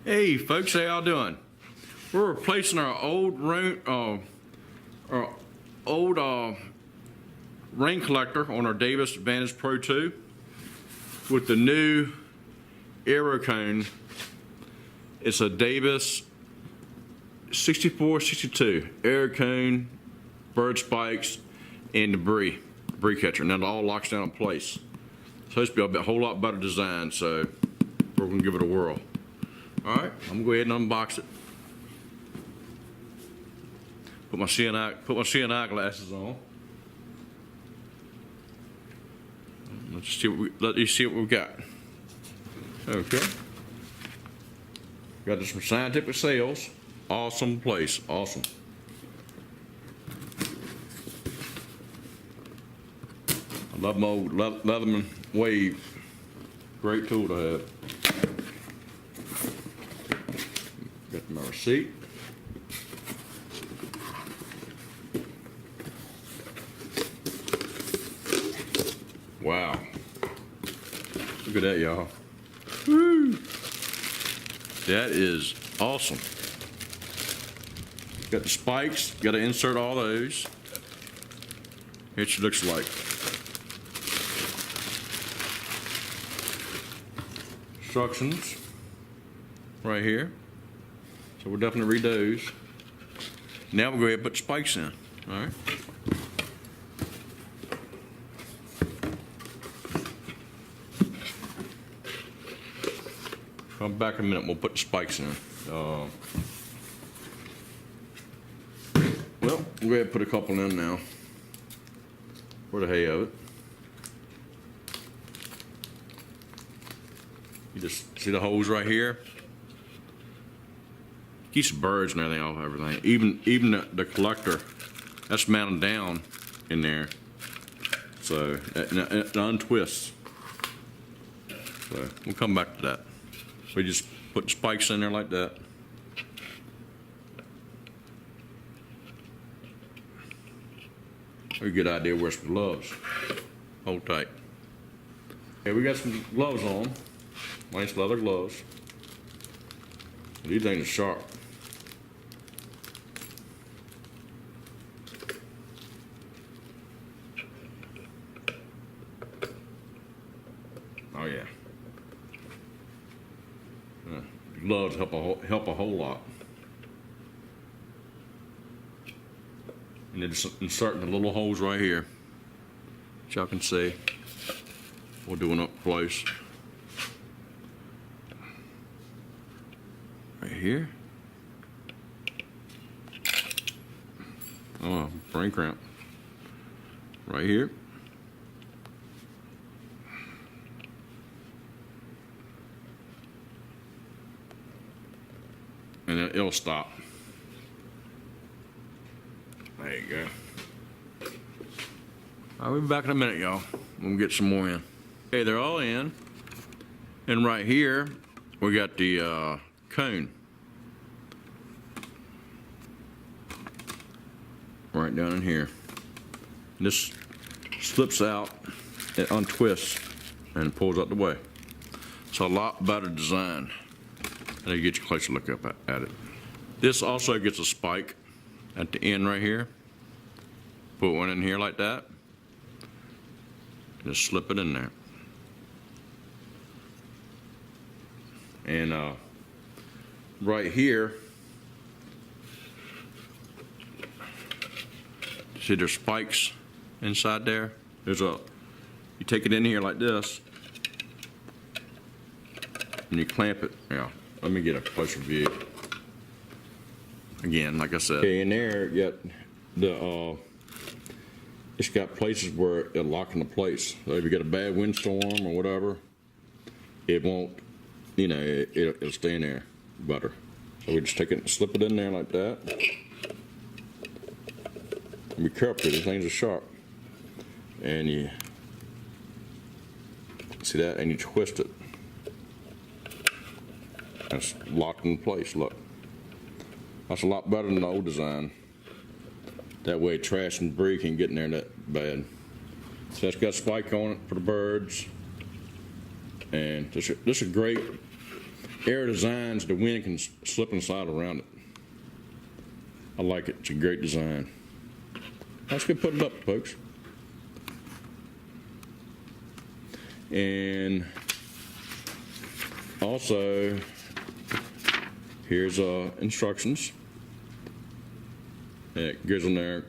Hey folks, how y'all doing? We're replacing our old rain collector on our Davis Vantage Pro 2 with the new AeroCone. It's a Davis 6462 AeroCone, bird spikes, and debris catcher. Now it all locks down in place. It's supposed to be a whole lot better design, so we're gonna give it a whirl. All right, I'm gonna go ahead and unbox it. Put my CNI glasses on. Let you see what we've got. Okay. Got this from Scientific Sales. Awesome place, awesome. I love my old Leatherman Wave. Great tool to have. Got my receipt. Wow. Look at that, y'all. Woo! That is awesome. Got the spikes, got to insert all those. Here she looks like. Instructions right here. So we'll definitely read those. Now we'll go ahead and put spikes in. All right. Come back in a minute. We'll put the spikes in. Well, we'll go ahead and put a couple in now. For the hay of it. You just see the holes right here. Keeps the birds and everything off everything. Even the collector, that's mounted down in there. So it untwists. So we'll come back to that. We just put spikes in there like that. A good idea where some gloves. Hold tight. Okay, we got some gloves on. Nice leather gloves. These things are sharp. Oh yeah. Gloves help a whole lot. And they're just inserting the little holes right here, which y'all can see. We'll do one up close. Right here. Oh, brain cramp. Right here. And then it'll stop. There you go. I'll be back in a minute, y'all. We'll get some more in. Okay, they're all in. And right here, we got the cone. Right down in here. And this slips out, it untwists, and pulls out the way. It's a lot better design. And you get you a closer look up at it. This also gets a spike at the end right here. Put one in here like that. Just slip it in there. And right here, see there's spikes inside there? You take it in here like this, and you clamp it. Yeah, let me get a closer view. Again, like I said. Okay, in there, you got the, it's got places where it'll lock into place. So if you get a bad windstorm or whatever, it won't, you know, it'll stay in there better. So we just take it and slip it in there like that. And be careful, these things are sharp. And you see that, and you twist it. That's locked in place, look. That's a lot better than the old design. That way trash and debris can get in there that bad. So that's got a spike on it for the birds. And this is a great air designs, the wind can slip and slide around it. I like it. It's a great design. Let's go put it up, folks. And also, here's instructions. It goes in there,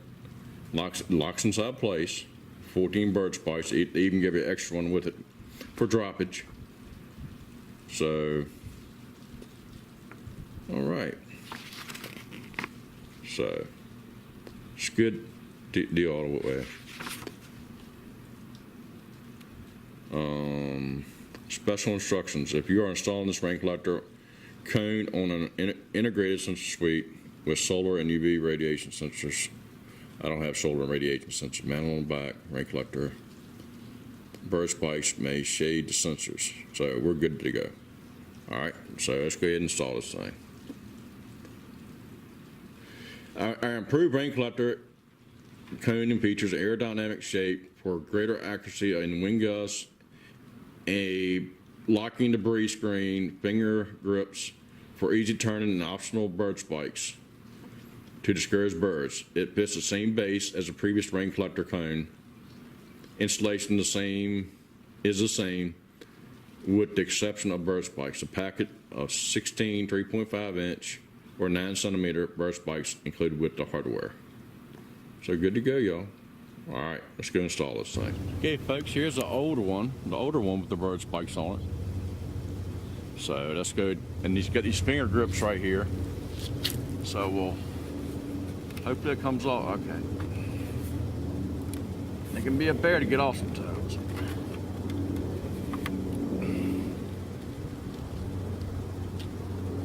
locks inside place. 14 bird spikes. They even give you an extra one with it for droppage. So, all right. So, it's good deal all the way. Special instructions. If you are installing this rain collector cone on an integrated sensor suite with solar and UV radiation sensors, I don't have solar and radiation sensors. Mounted on the back, rain collector, bird spikes may shade the sensors. So we're good to go. All right, so let's go ahead and install this thing. Our improved rain collector cone and features aerodynamic shape for greater accuracy in wind gusts, a locking debris screen, finger grips for easy turning, and optional bird spikes to discourage birds. It fits the same base as the previous rain collector cone. Installation is the same with the exception of bird spikes. A packet of 16 3.5 inch or 9 centimeter bird spikes included with the hardware. So good to go, y'all. All right, let's go install this thing. Okay, folks, here's the older one with the bird spikes on it. So let's go, and he's got these finger grips right here. So we'll, hopefully it comes off, okay. It can be a bear to get off sometimes.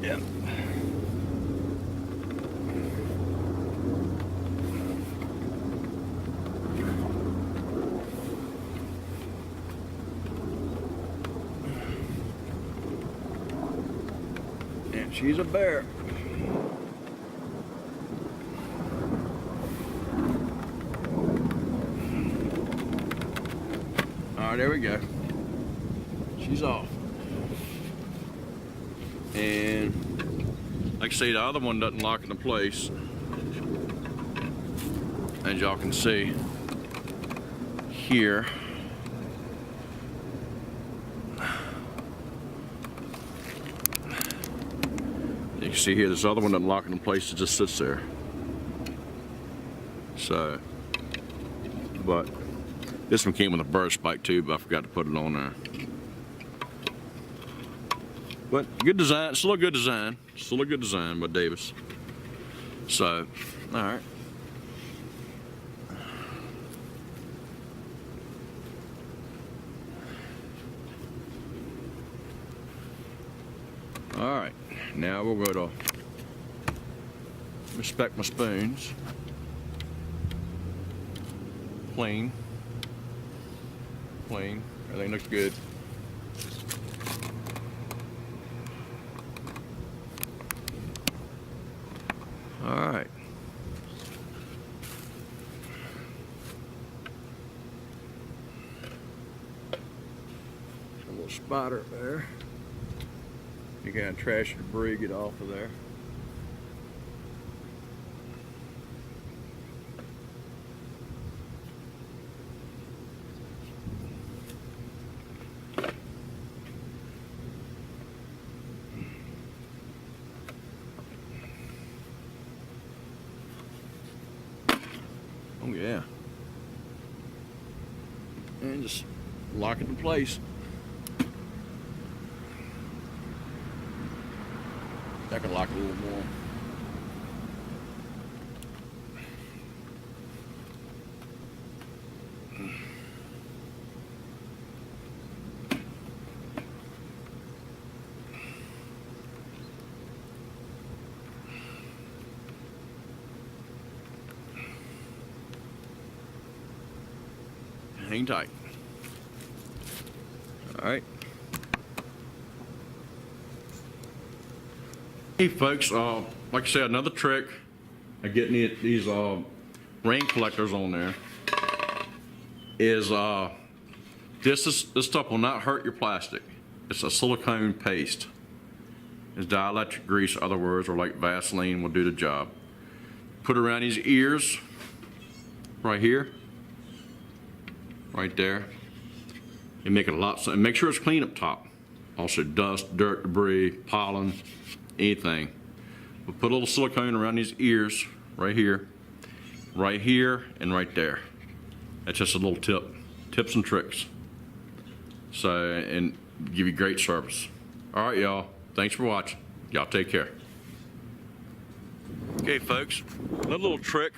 Yeah. And she's a bear. All right, there we go. She's off. And like I say, the other one doesn't lock into place. As y'all can see here. You can see here, this other one doesn't lock into place, it just sits there. So, but this one came with a bird spike too, but I forgot to put it on there. But good design, still a good design. Still a good design by Davis. So, all right. All right, now we'll go to inspect my spoons. Plain, everything looks good. All right. A little spider there. You gotta trash your debris, get off of there. Oh yeah. And just lock it in place. I can lock it a little more. Hang tight. All right. Hey folks, like I said, another trick of getting these rain collectors on there is this stuff will not hurt your plastic. It's a silicone paste. is dielectric grease, other words, or like Vaseline will do the job. Put it around his ears, right here, right there. And make it a lot, and make sure it's clean up top. Also dust, dirt, debris, pollen, anything. We'll put a little silicone around his ears, right here, and right there. That's just a little tip, tips and tricks. So, and give you great service. All right, y'all. Thanks for watching. Y'all take care. Okay, folks, another little trick.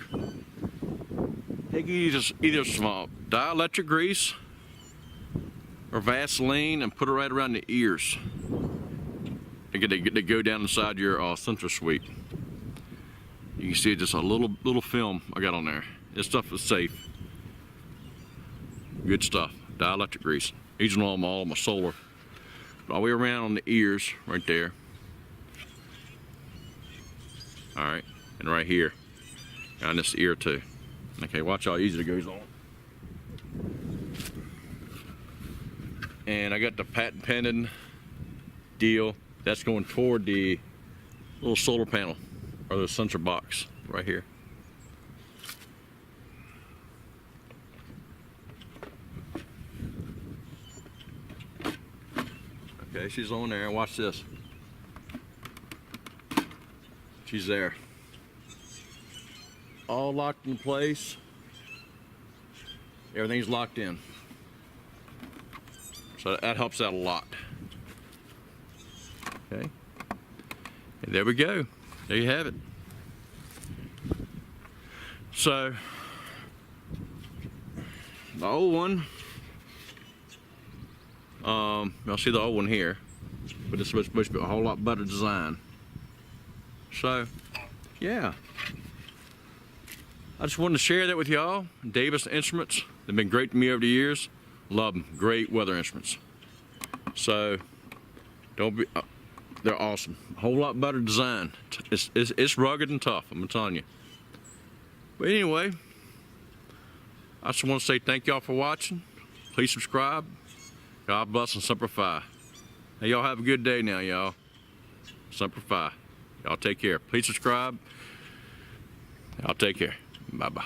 Take either some dielectric grease or Vaseline and put it right around the ears. They go down inside your sensor suite. You can see just a little film I got on there. This stuff is safe. Good stuff. Dielectric grease. Using all my solar. All the way around on the ears, right there. All right, and right here, on this ear too. Okay, watch how easy it goes on. And I got the patent pending deal. That's going toward the little solar panel or the sensor box right here. Okay, she's on there. Watch this. She's there. All locked in place. Everything's locked in. So that helps out a lot. Okay. And there we go. There you have it. So the old one, you'll see the old one here, but it's supposed to be a whole lot better design. So, yeah. I just wanted to share that with y'all. Davis Instruments, they've been great to me over the years. Love them. Great weather instruments. So, don't be. They're awesome. A whole lot better design. It's rugged and tough, I'm telling you. But anyway, I just want to say thank y'all for watching. Please subscribe. God bless and Semper Fi. Hey, y'all have a good day now, y'all. Semper Fi. Y'all take care. Please subscribe. Y'all take care. Bye-bye.